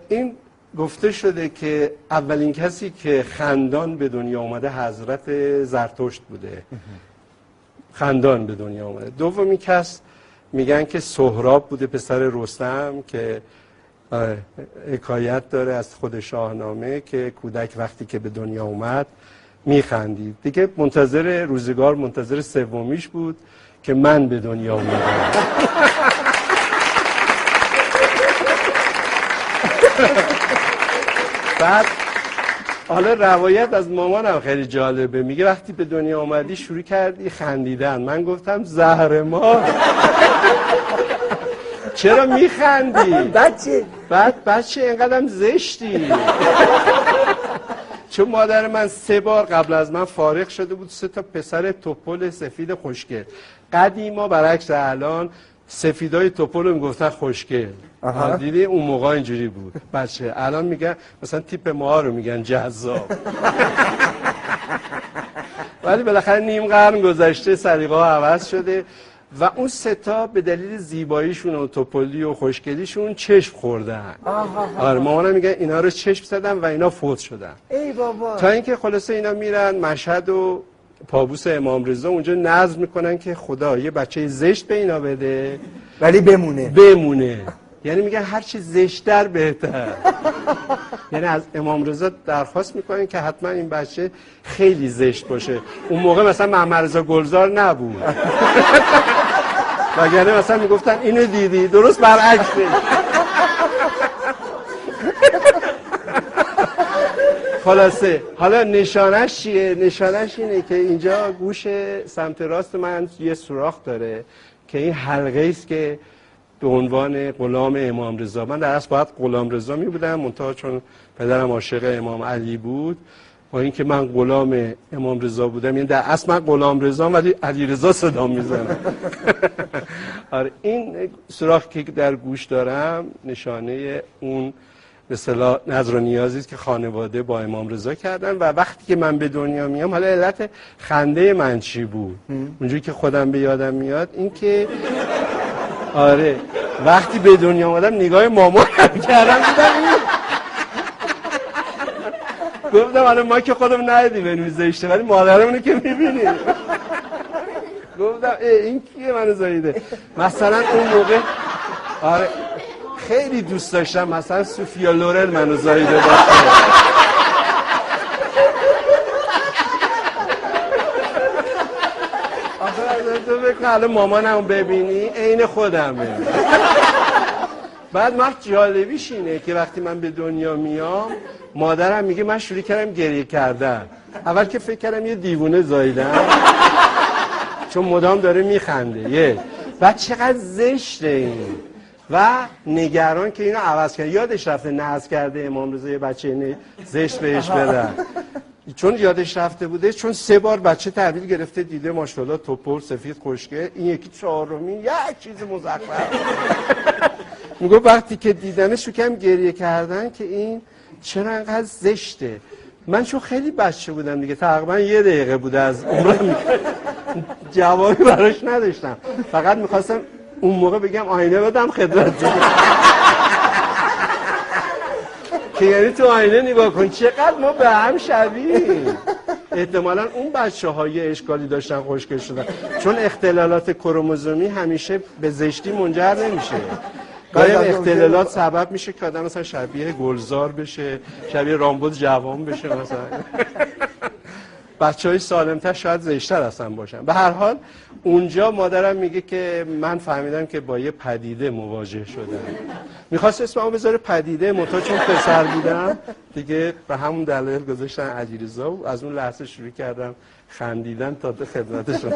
این گفته شده که اولین کسی که خندان به دنیا آمده حضرت زرتشت بوده. خندان به دنیا آمده. دومی کس میگن که سهراب بوده، پسر رستم، که حکایت داره از خود شاهنامه که کودک وقتی که به دنیا اومد میخندید. دیگه منتظر روزگار، منتظر سومیش بود که من به دنیا اومدم. بعد حالا روایت از مامانم خیلی جالبه، میگه وقتی به دنیا آمدی شروع کردی خندیدن. من گفتم زهر مار. چرا میخندی؟ بعد بچه اینقدرم زشتی. چون مادر من 3 بار قبل از من فارغ شده بود، 3 تا پسر توپل سفید خوشگل. قدیما برعکس الان سفیدای توپل رو میگفتن خوشگل. دیدی اون موقع اینجوری بود بچه. الان میگن مثلا تیپ ما رو میگن جذاب. ولی بالاخره نیم قرن گذشته، سلیقه ها عوض شده و اون 3 تا به دلیل زیباییشون و توپلی و خوشگلیشون چشم خوردن. آره مامانم میگن اینا رو چشم زدن و اینا فوت شدن. ای بابا. تا اینکه خلاصه اینا میرن مشهد و پابوس امام رضا، اونجا نظم میکنن که خدا یه بچه زشت به اینا بده ولی بمونه. یعنی میگن هر چی زشت‌تر بهتر. یعنی از امام رضا درخواست میکنن که حتما این بچه خیلی زشت باشه. اون موقع مثلا محمد رضا گلزار نبود. وگرنه مثلا میگفتن اینو دیدی، درست برعکسه. خلاصه حالا نشانش چیه؟ نشانش اینه که اینجا گوش سمت راست من یه سوراخ داره که این حلقه است که به عنوان غلام امام رضا، من در اصل باید غلام رضا می بودم، منتها چون پدرم عاشق امام علی بود، با اینکه من غلام امام رضا بودم، یعنی در اصل من غلام رضا ولی علی رضا صدا میزنم. آره این سوراخ که در گوش دارم نشانه اون به اصطلاح نظر و نیازی است که خانواده با امام رضا کردن. و وقتی که من به دنیا میام، حالا علت خنده من چی بود؟ اونجوری که خودم به یادم میاد این که آره وقتی به دنیا آمدم نگاه مامان کردم، گفتم حالا ما که خودم ندیدیم اینو زشته ولی مادرمونو که میبینیم. گفتم این کیه منو زاییده؟ مثلا اون موقع آره خیلی دوست داشتم مثلا سوفیا لورل منو زاییده باشه. تو بکن حالا مامانمو ببینی عین خودمه. بعد وقت جالبیش اینه که وقتی من به دنیا میام مادرم میگه من شروع کردم گریه کردن. اول که فکر کردم یه دیوونه زاییدم چون مدام داره میخنده. بعد چقدر زشته این و نگران که اینو عوض کنه. یادش رفته ناز کرده امام رضا یه بچه زشت بهش بدن، چون یادش رفته بوده، چون 3 بار بچه تحویل گرفته دیده ماشاءالله توپل سفید خوشگل، این یکی 4مین یک چیز مزخرف. میگه وقتی که دیدنش کم گریه کردن که این چرا انقدر زشته. من چون خیلی بچه بودم دیگه، تقریبا 1 دقیقه بوده از عمرم، جوابی براش نداشتم، فقط میخواستم اون موقع بگم آینه بدم خدمت که یعنی تو آینه نگاه کن چقدر ما به هم شبیهیم. احتمالاً اون بچه‌های اشکالی داشتن خوشگل شدن، چون اختلالات کروموزومی همیشه به زشتی منجر نمیشه. گاهی اختلالات سبب میشه که آدم مثلا شبیه گلزار بشه، شبیه رامبد جوان بشه مثلا. بچه‌های سالم‌تر شاید زشت‌تر اصلا باشن. به هر حال اونجا مادرم میگه که من فهمیدم که با یه پدیده مواجه شدم. میخواست اسممو بذاره پدیده، منتها چون پسر بودم دیگه به همون دلیل گذاشتن علیرضا و از اون لحظه شروع کردم خندیدن تا خدمتشون.